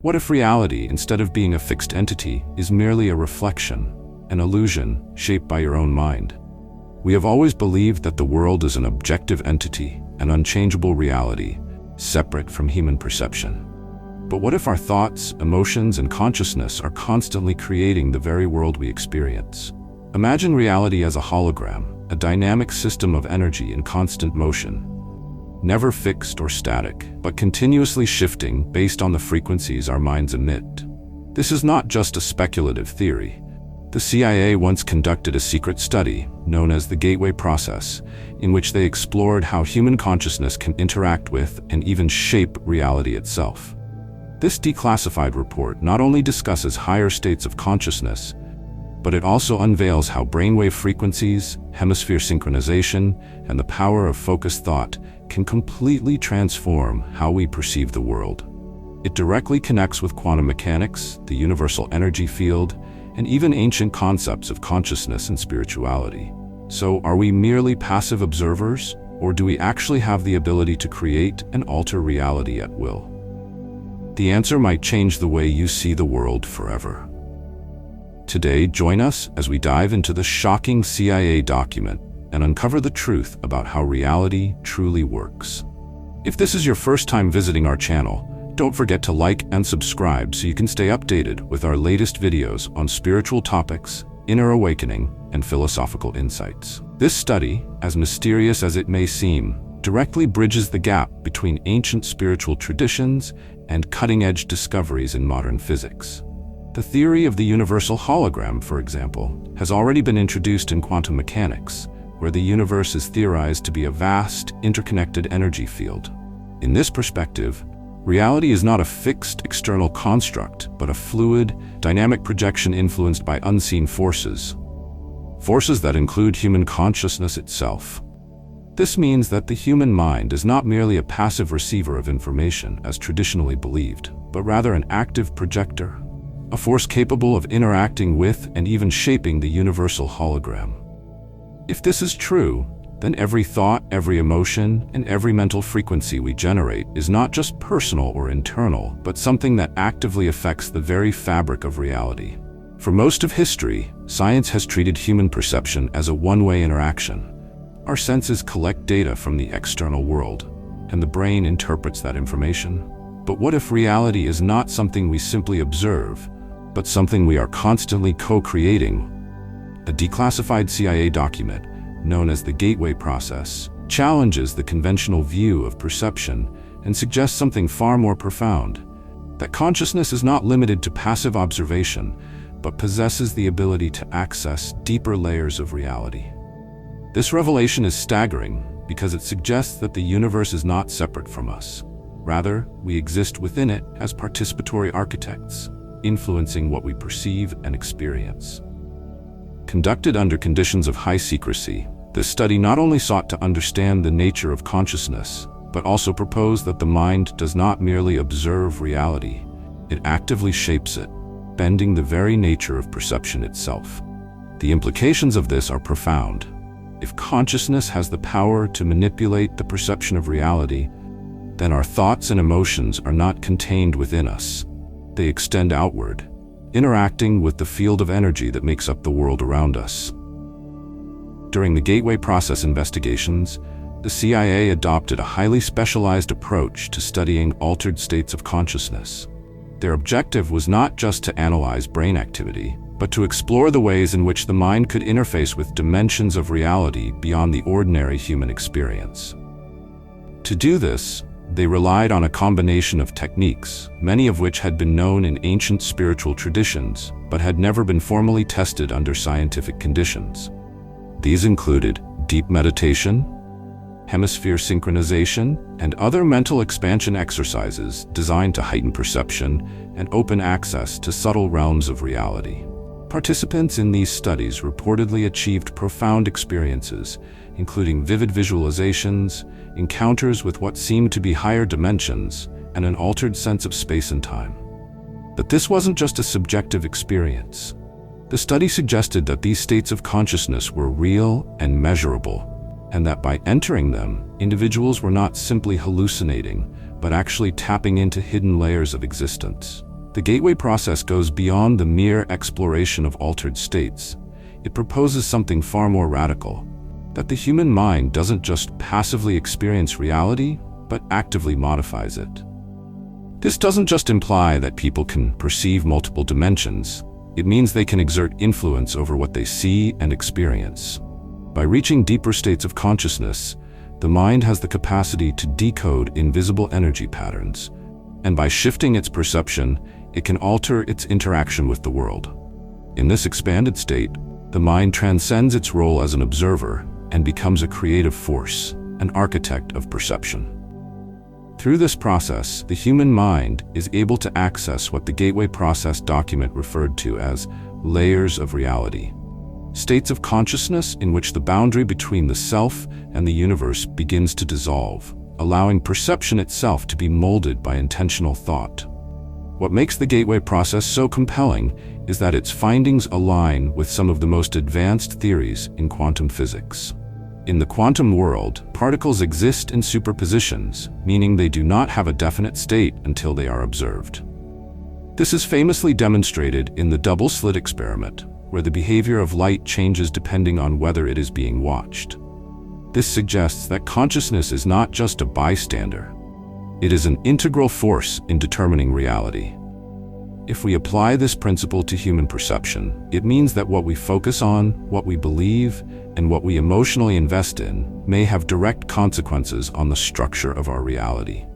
What if reality, instead of being a fixed entity, is merely a reflection, an illusion shaped by your own mind? We have always believed that the world is an objective entity, an unchangeable reality, separate from human perception. But what if our thoughts, emotions, and consciousness are constantly creating the very world we experience? Imagine reality as a hologram, a dynamic system of energy in constant motion, never fixed or static, but continuously shifting based on the frequencies our minds emit. This is not just a speculative theory. The CIA once conducted a secret study, known as the Gateway Process, in which they explored how human consciousness can interact with and even shape reality itself. This declassified report not only discusses higher states of consciousness, but it also unveils how brainwave frequencies, hemisphere synchronization, and the power of focused thought can completely transform how we perceive the world. It directly connects with quantum mechanics, the universal energy field, and even ancient concepts of consciousness and spirituality. So, are we merely passive observers, or do we actually have the ability to create and alter reality at will? The answer might change the way you see the world forever. Today, join us as we dive into the shocking CIA document and uncover the truth about how reality truly works. If this is your first time visiting our channel, don't forget to like and subscribe so you can stay updated with our latest videos on spiritual topics, inner awakening, and philosophical insights. This study, as mysterious as it may seem, directly bridges the gap between ancient spiritual traditions and cutting-edge discoveries in modern physics. The theory of the universal hologram, for example, has already been introduced in quantum mechanics, where the universe is theorized to be a vast, interconnected energy field. In this perspective, reality is not a fixed external construct, but a fluid, dynamic projection influenced by unseen forces. Forces that include human consciousness itself. This means that the human mind is not merely a passive receiver of information, as traditionally believed, but rather an active projector, a force capable of interacting with and even shaping the universal hologram. If this is true, then every thought, every emotion, and every mental frequency we generate is not just personal or internal, but something that actively affects the very fabric of reality. For most of history, science has treated human perception as a one-way interaction. Our senses collect data from the external world, and the brain interprets that information. But what if reality is not something we simply observe, but something we are constantly co-creating? A declassified CIA document, known as the Gateway Process, challenges the conventional view of perception and suggests something far more profound: that consciousness is not limited to passive observation, but possesses the ability to access deeper layers of reality. This revelation is staggering because it suggests that the universe is not separate from us. Rather, we exist within it as participatory architects, influencing what we perceive and experience. Conducted under conditions of high secrecy, this study not only sought to understand the nature of consciousness, but also proposed that the mind does not merely observe reality, it actively shapes it, bending the very nature of perception itself. The implications of this are profound. If consciousness has the power to manipulate the perception of reality, then our thoughts and emotions are not contained within us. They extend outward, interacting with the field of energy that makes up the world around us. During the Gateway Process investigations, the CIA adopted a highly specialized approach to studying altered states of consciousness. Their objective was not just to analyze brain activity, but to explore the ways in which the mind could interface with dimensions of reality beyond the ordinary human experience. To do this, they relied on a combination of techniques, many of which had been known in ancient spiritual traditions, but had never been formally tested under scientific conditions. These included deep meditation, hemisphere synchronization, and other mental expansion exercises designed to heighten perception and open access to subtle realms of reality. Participants in these studies reportedly achieved profound experiences, including vivid visualizations, encounters with what seemed to be higher dimensions, and an altered sense of space and time. But this wasn't just a subjective experience. The study suggested that these states of consciousness were real and measurable, and that by entering them, individuals were not simply hallucinating, but actually tapping into hidden layers of existence. The gateway process goes beyond the mere exploration of altered states. It proposes something far more radical, that the human mind doesn't just passively experience reality, but actively modifies it. This doesn't just imply that people can perceive multiple dimensions. It means they can exert influence over what they see and experience. By reaching deeper states of consciousness, the mind has the capacity to decode invisible energy patterns, and by shifting its perception, it can alter its interaction with the world. In this expanded state, the mind transcends its role as an observer and becomes a creative force, an architect of perception. Through this process, the human mind is able to access what the gateway process document referred to as layers of reality, states of consciousness in which the boundary between the self and the universe begins to dissolve, allowing perception itself to be molded by intentional thought. What makes the gateway process so compelling is that its findings align with some of the most advanced theories in quantum physics. In the quantum world, particles exist in superpositions, meaning they do not have a definite state until they are observed. This is famously demonstrated in the double-slit experiment, where the behavior of light changes depending on whether it is being watched. This suggests that consciousness is not just a bystander. It is an integral force in determining reality. If we apply this principle to human perception, it means that what we focus on, what we believe, and what we emotionally invest in may have direct consequences on the structure of our reality.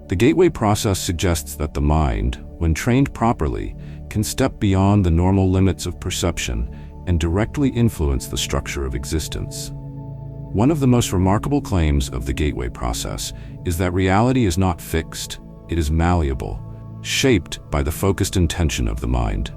The gateway process suggests that the mind, when trained properly, can step beyond the normal limits of perception and directly influence the structure of existence. One of the most remarkable claims of the gateway process is that reality is not fixed, it is malleable, shaped by the focused intention of the mind.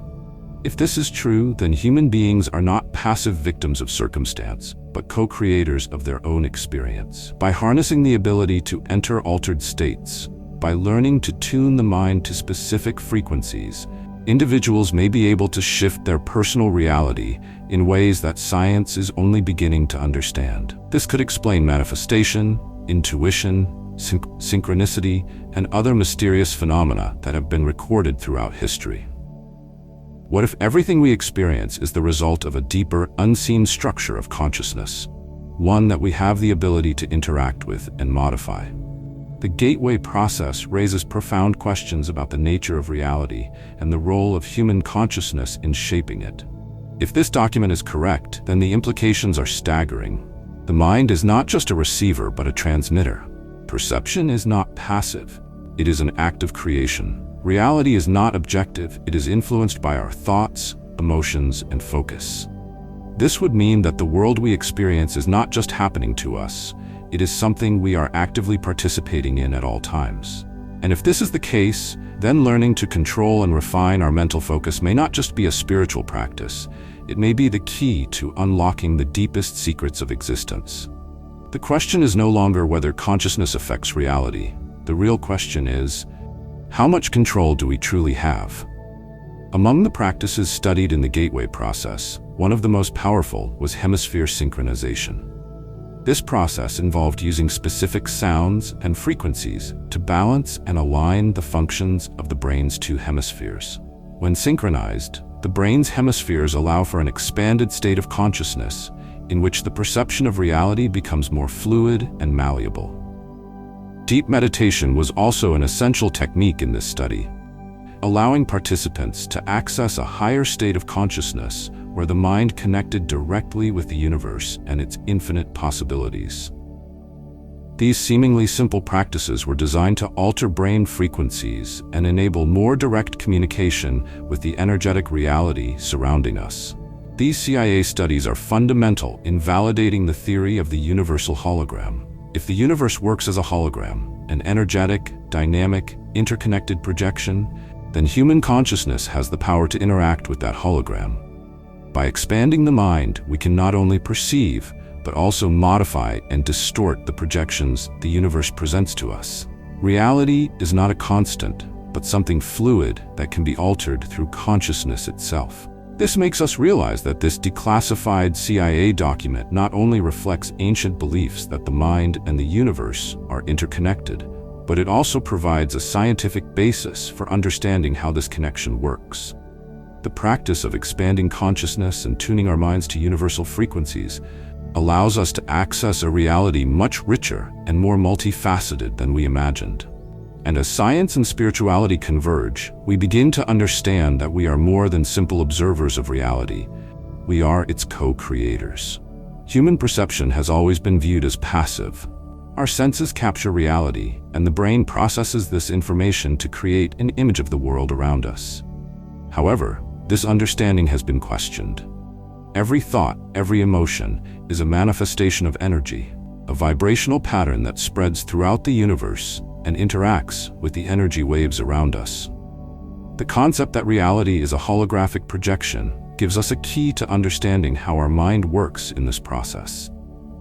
If this is true, then human beings are not passive victims of circumstance, but co-creators of their own experience. By harnessing the ability to enter altered states, by learning to tune the mind to specific frequencies, individuals may be able to shift their personal reality in ways that science is only beginning to understand. This could explain manifestation, intuition, synchronicity, and other mysterious phenomena that have been recorded throughout history. What if everything we experience is the result of a deeper, unseen structure of consciousness, one that we have the ability to interact with and modify? The gateway process raises profound questions about the nature of reality and the role of human consciousness in shaping it. If this document is correct, then the implications are staggering. The mind is not just a receiver, but a transmitter. Perception is not passive. It is an act of creation. Reality is not objective. It is influenced by our thoughts, emotions, and focus. This would mean that the world we experience is not just happening to us. It is something we are actively participating in at all times. And if this is the case, then learning to control and refine our mental focus may not just be a spiritual practice. It may be the key to unlocking the deepest secrets of existence. The question is no longer whether consciousness affects reality. The real question is, how much control do we truly have? Among the practices studied in the gateway process, one of the most powerful was hemisphere synchronization. This process involved using specific sounds and frequencies to balance and align the functions of the brain's two hemispheres. When synchronized, the brain's hemispheres allow for an expanded state of consciousness in which the perception of reality becomes more fluid and malleable. Deep meditation was also an essential technique in this study, allowing participants to access a higher state of consciousness where the mind connected directly with the universe and its infinite possibilities. These seemingly simple practices were designed to alter brain frequencies and enable more direct communication with the energetic reality surrounding us. These CIA studies are fundamental in validating the theory of the universal hologram. If the universe works as a hologram, an energetic, dynamic, interconnected projection, then human consciousness has the power to interact with that hologram. By expanding the mind, we can not only perceive, but also modify and distort the projections the universe presents to us. Reality is not a constant, but something fluid that can be altered through consciousness itself. This makes us realize that this declassified CIA document not only reflects ancient beliefs that the mind and the universe are interconnected, but it also provides a scientific basis for understanding how this connection works. The practice of expanding consciousness and tuning our minds to universal frequencies allows us to access a reality much richer and more multifaceted than we imagined. And as science and spirituality converge, we begin to understand that we are more than simple observers of reality. We are its co-creators. Human perception has always been viewed as passive. Our senses capture reality, and the brain processes this information to create an image of the world around us. However, this understanding has been questioned. Every thought, every emotion, is a manifestation of energy, a vibrational pattern that spreads throughout the universe and interacts with the energy waves around us. The concept that reality is a holographic projection gives us a key to understanding how our mind works in this process.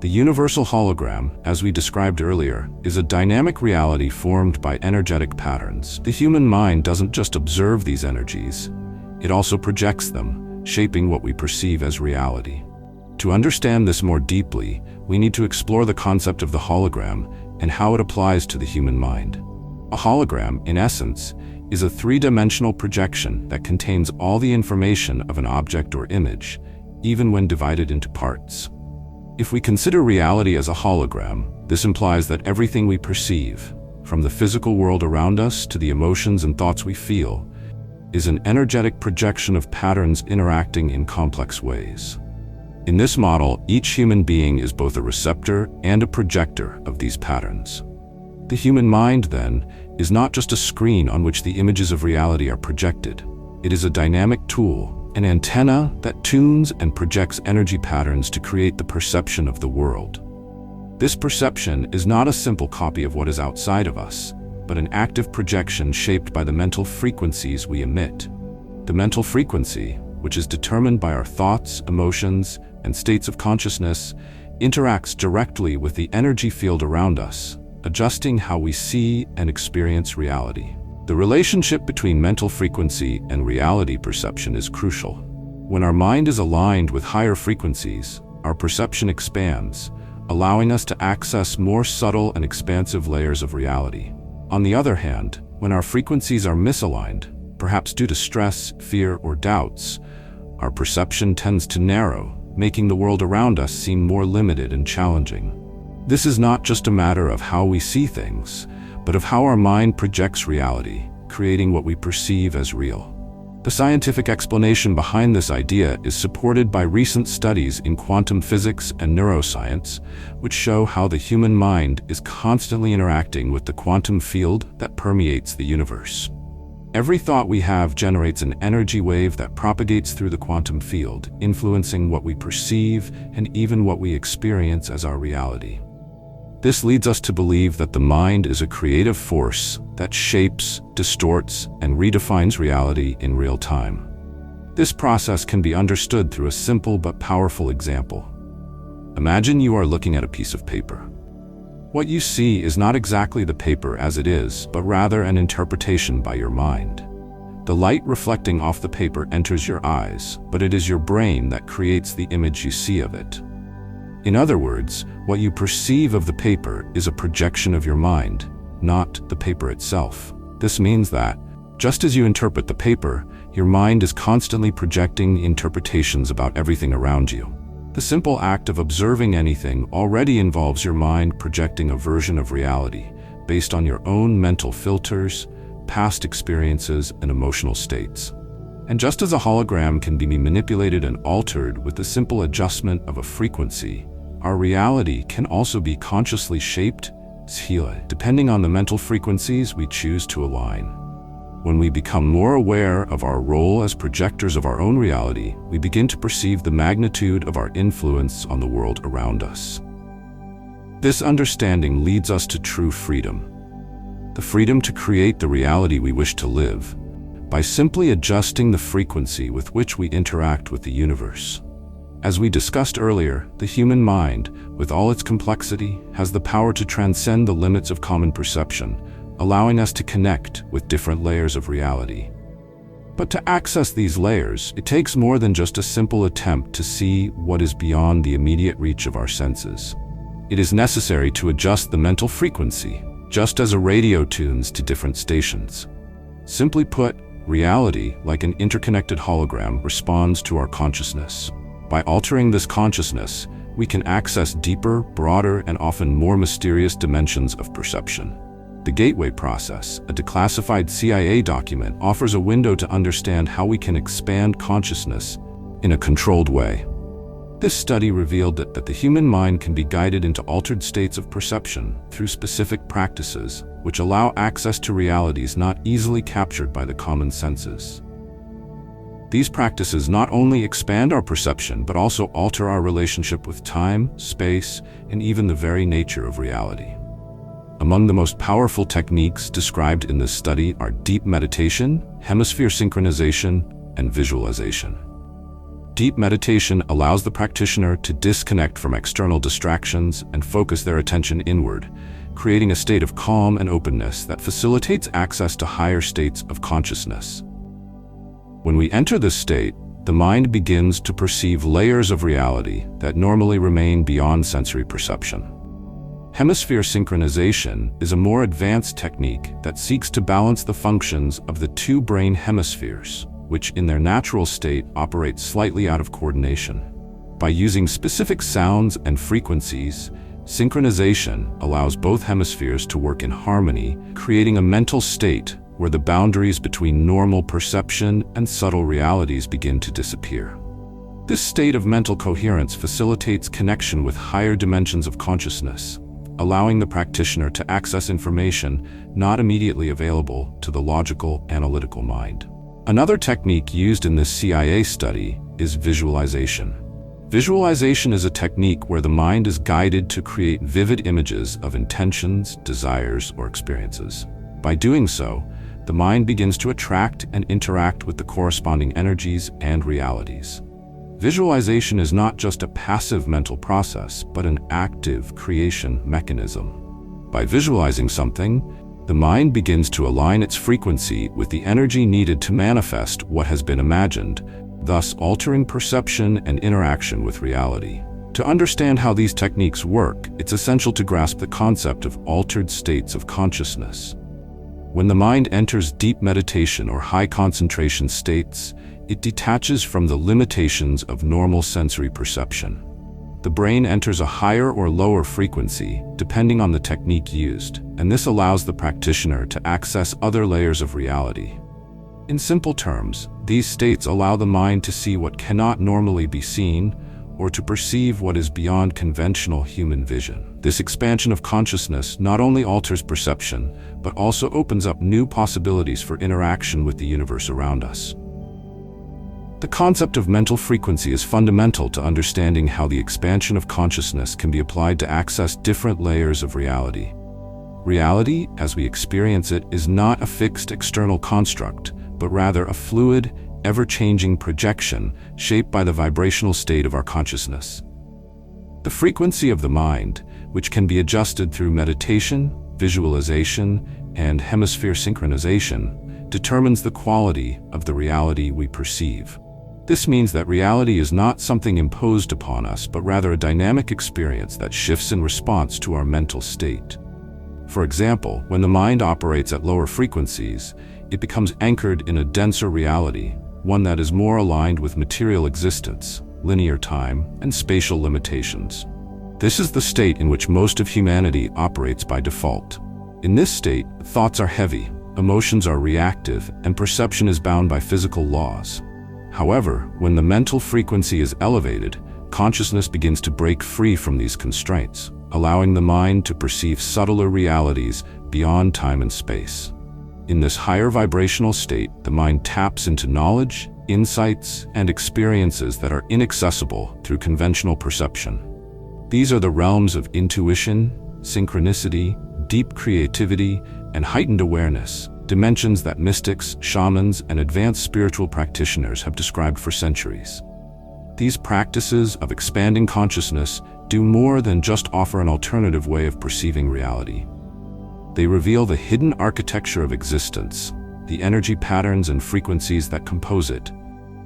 The universal hologram, as we described earlier, is a dynamic reality formed by energetic patterns. The human mind doesn't just observe these energies, it also projects them, shaping what we perceive as reality. To understand this more deeply, we need to explore the concept of the hologram and how it applies to the human mind. A hologram, in essence, is a three-dimensional projection that contains all the information of an object or image, even when divided into parts. If we consider reality as a hologram, this implies that everything we perceive, from the physical world around us to the emotions and thoughts we feel, is an energetic projection of patterns interacting in complex ways. In this model, each human being is both a receptor and a projector of these patterns. The human mind, then, is not just a screen on which the images of reality are projected. It is a dynamic tool, an antenna that tunes and projects energy patterns to create the perception of the world. This perception is not a simple copy of what is outside of us, but an active projection shaped by the mental frequencies we emit. The mental frequency, which is determined by our thoughts, emotions, and states of consciousness, interacts directly with the energy field around us, adjusting how we see and experience reality. The relationship between mental frequency and reality perception is crucial. When our mind is aligned with higher frequencies, our perception expands, allowing us to access more subtle and expansive layers of reality. On the other hand, when our frequencies are misaligned, perhaps due to stress, fear, or doubts, our perception tends to narrow, making the world around us seem more limited and challenging. This is not just a matter of how we see things, but of how our mind projects reality, creating what we perceive as real. The scientific explanation behind this idea is supported by recent studies in quantum physics and neuroscience, which show how the human mind is constantly interacting with the quantum field that permeates the universe. Every thought we have generates an energy wave that propagates through the quantum field, influencing what we perceive and even what we experience as our reality. This leads us to believe that the mind is a creative force that shapes, distorts, and redefines reality in real time. This process can be understood through a simple but powerful example. Imagine you are looking at a piece of paper. What you see is not exactly the paper as it is, but rather an interpretation by your mind. The light reflecting off the paper enters your eyes, but it is your brain that creates the image you see of it. In other words, what you perceive of the paper is a projection of your mind, not the paper itself. This means that, just as you interpret the paper, your mind is constantly projecting interpretations about everything around you. The simple act of observing anything already involves your mind projecting a version of reality based on your own mental filters, past experiences, and emotional states. And just as a hologram can be manipulated and altered with the simple adjustment of a frequency, our reality can also be consciously shaped, depending on the mental frequencies we choose to align. When we become more aware of our role as projectors of our own reality, we begin to perceive the magnitude of our influence on the world around us. This understanding leads us to true freedom. The freedom to create the reality we wish to live, by simply adjusting the frequency with which we interact with the universe. As we discussed earlier, the human mind, with all its complexity, has the power to transcend the limits of common perception, allowing us to connect with different layers of reality. But to access these layers, it takes more than just a simple attempt to see what is beyond the immediate reach of our senses. It is necessary to adjust the mental frequency, just as a radio tunes to different stations. Simply put, reality, like an interconnected hologram, responds to our consciousness. By altering this consciousness, we can access deeper, broader, and often more mysterious dimensions of perception. The Gateway Process, a declassified CIA document, offers a window to understand how we can expand consciousness in a controlled way. This study revealed that the human mind can be guided into altered states of perception through specific practices, which allow access to realities not easily captured by the common senses. These practices not only expand our perception, but also alter our relationship with time, space, and even the very nature of reality. Among the most powerful techniques described in this study are deep meditation, hemisphere synchronization, and visualization. Deep meditation allows the practitioner to disconnect from external distractions and focus their attention inward, creating a state of calm and openness that facilitates access to higher states of consciousness. When we enter this state, the mind begins to perceive layers of reality that normally remain beyond sensory perception. Hemisphere synchronization is a more advanced technique that seeks to balance the functions of the two brain hemispheres, which in their natural state operate slightly out of coordination. By using specific sounds and frequencies, synchronization allows both hemispheres to work in harmony, creating a mental state where the boundaries between normal perception and subtle realities begin to disappear. This state of mental coherence facilitates connection with higher dimensions of consciousness, allowing the practitioner to access information not immediately available to the logical, analytical mind. Another technique used in this CIA study is visualization. Visualization is a technique where the mind is guided to create vivid images of intentions, desires, or experiences. By doing so, the mind begins to attract and interact with the corresponding energies and realities. Visualization is not just a passive mental process, but an active creation mechanism. By visualizing something, the mind begins to align its frequency with the energy needed to manifest what has been imagined, thus altering perception and interaction with reality. To understand how these techniques work, it's essential to grasp the concept of altered states of consciousness. When the mind enters deep meditation or high concentration states, it detaches from the limitations of normal sensory perception. The brain enters a higher or lower frequency, depending on the technique used, and this allows the practitioner to access other layers of reality. In simple terms, these states allow the mind to see what cannot normally be seen, or to perceive what is beyond conventional human vision. This expansion of consciousness not only alters perception, but also opens up new possibilities for interaction with the universe around us. The concept of mental frequency is fundamental to understanding how the expansion of consciousness can be applied to access different layers of reality. Reality, as we experience it, is not a fixed external construct, but rather a fluid, ever-changing projection shaped by the vibrational state of our consciousness. The frequency of the mind, which can be adjusted through meditation, visualization, and hemisphere synchronization, determines the quality of the reality we perceive. This means that reality is not something imposed upon us, but rather a dynamic experience that shifts in response to our mental state. For example, when the mind operates at lower frequencies, it becomes anchored in a denser reality, one that is more aligned with material existence, linear time, and spatial limitations. This is the state in which most of humanity operates by default. In this state, thoughts are heavy, emotions are reactive, and perception is bound by physical laws. However, when the mental frequency is elevated, consciousness begins to break free from these constraints, allowing the mind to perceive subtler realities beyond time and space. In this higher vibrational state, the mind taps into knowledge, insights, and experiences that are inaccessible through conventional perception. These are the realms of intuition, synchronicity, deep creativity, and heightened awareness, dimensions that mystics, shamans, and advanced spiritual practitioners have described for centuries. These practices of expanding consciousness do more than just offer an alternative way of perceiving reality. They reveal the hidden architecture of existence, the energy patterns and frequencies that compose it,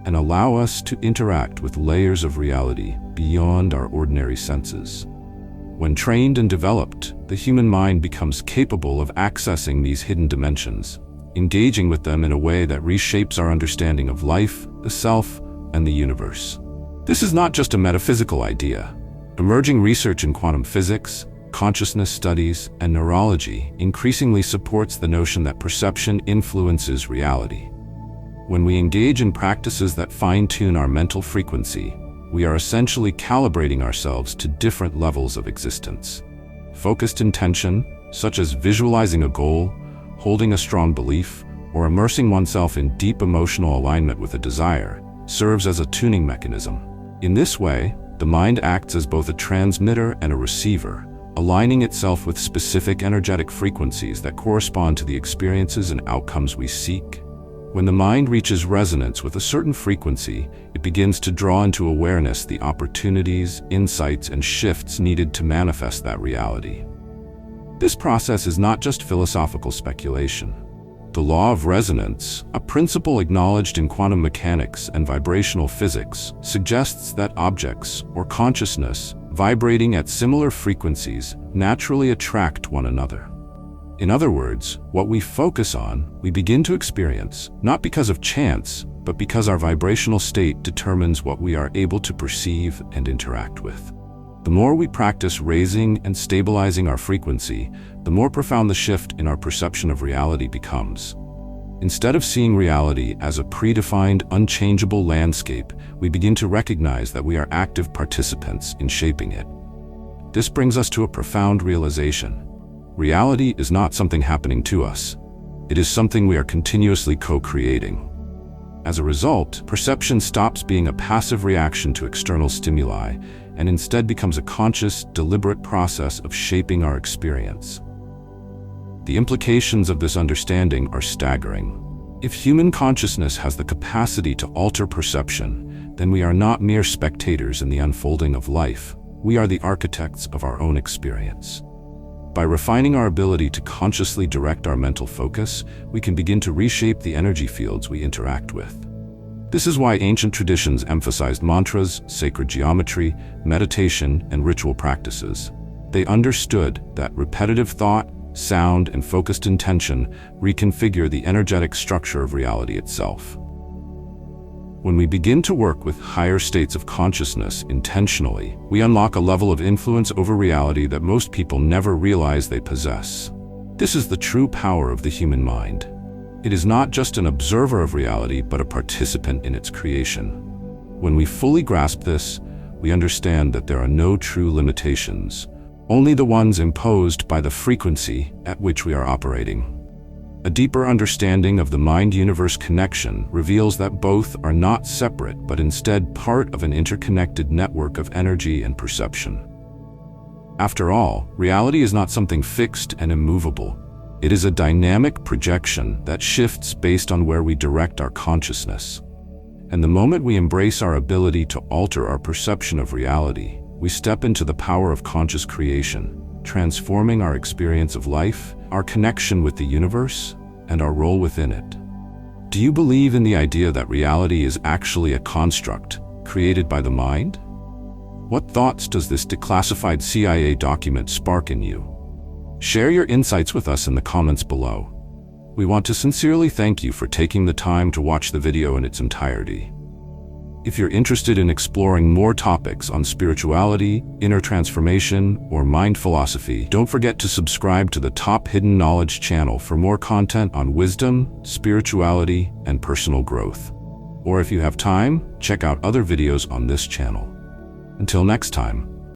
and allow us to interact with layers of reality beyond our ordinary senses. When trained and developed, the human mind becomes capable of accessing these hidden dimensions, engaging with them in a way that reshapes our understanding of life, the self, and the universe. This is not just a metaphysical idea. Emerging research in quantum physics, consciousness studies, and neurology increasingly supports the notion that perception influences reality. When we engage in practices that fine-tune our mental frequency, we are essentially calibrating ourselves to different levels of existence. Focused intention, such as visualizing a goal, holding a strong belief, or immersing oneself in deep emotional alignment with a desire, serves as a tuning mechanism. In this way, the mind acts as both a transmitter and a receiver, aligning itself with specific energetic frequencies that correspond to the experiences and outcomes we seek. When the mind reaches resonance with a certain frequency, it begins to draw into awareness the opportunities, insights, and shifts needed to manifest that reality. This process is not just philosophical speculation. The law of resonance, a principle acknowledged in quantum mechanics and vibrational physics, suggests that objects, or consciousness, vibrating at similar frequencies naturally attract one another. In other words, what we focus on, we begin to experience, not because of chance, but because our vibrational state determines what we are able to perceive and interact with. The more we practice raising and stabilizing our frequency, the more profound the shift in our perception of reality becomes. Instead of seeing reality as a predefined, unchangeable landscape, we begin to recognize that we are active participants in shaping it. This brings us to a profound realization. Reality is not something happening to us. It is something we are continuously co-creating. As a result, perception stops being a passive reaction to external stimuli and instead becomes a conscious, deliberate process of shaping our experience. The implications of this understanding are staggering. If human consciousness has the capacity to alter perception, then we are not mere spectators in the unfolding of life. We are the architects of our own experience. By refining our ability to consciously direct our mental focus, we can begin to reshape the energy fields we interact with. This is why ancient traditions emphasized mantras, sacred geometry, meditation, and ritual practices. They understood that repetitive thought, sound, and focused intention reconfigure the energetic structure of reality itself. When we begin to work with higher states of consciousness intentionally, we unlock a level of influence over reality that most people never realize they possess. This is the true power of the human mind. It is not just an observer of reality, but a participant in its creation. When we fully grasp this, we understand that there are no true limitations, only the ones imposed by the frequency at which we are operating. A deeper understanding of the mind-universe connection reveals that both are not separate, but instead part of an interconnected network of energy and perception. After all, reality is not something fixed and immovable. It is a dynamic projection that shifts based on where we direct our consciousness. And the moment we embrace our ability to alter our perception of reality, we step into the power of conscious creation, transforming our experience of life, our connection with the universe, and our role within it. Do you believe in the idea that reality is actually a construct created by the mind? What thoughts does this declassified CIA document spark in you? Share your insights with us in the comments below. We want to sincerely thank you for taking the time to watch the video in its entirety. If you're interested in exploring more topics on spirituality, inner transformation, or mind philosophy, don't forget to subscribe to the Top Hidden Knowledge channel for more content on wisdom, spirituality, and personal growth. Or if you have time, check out other videos on this channel. Until next time.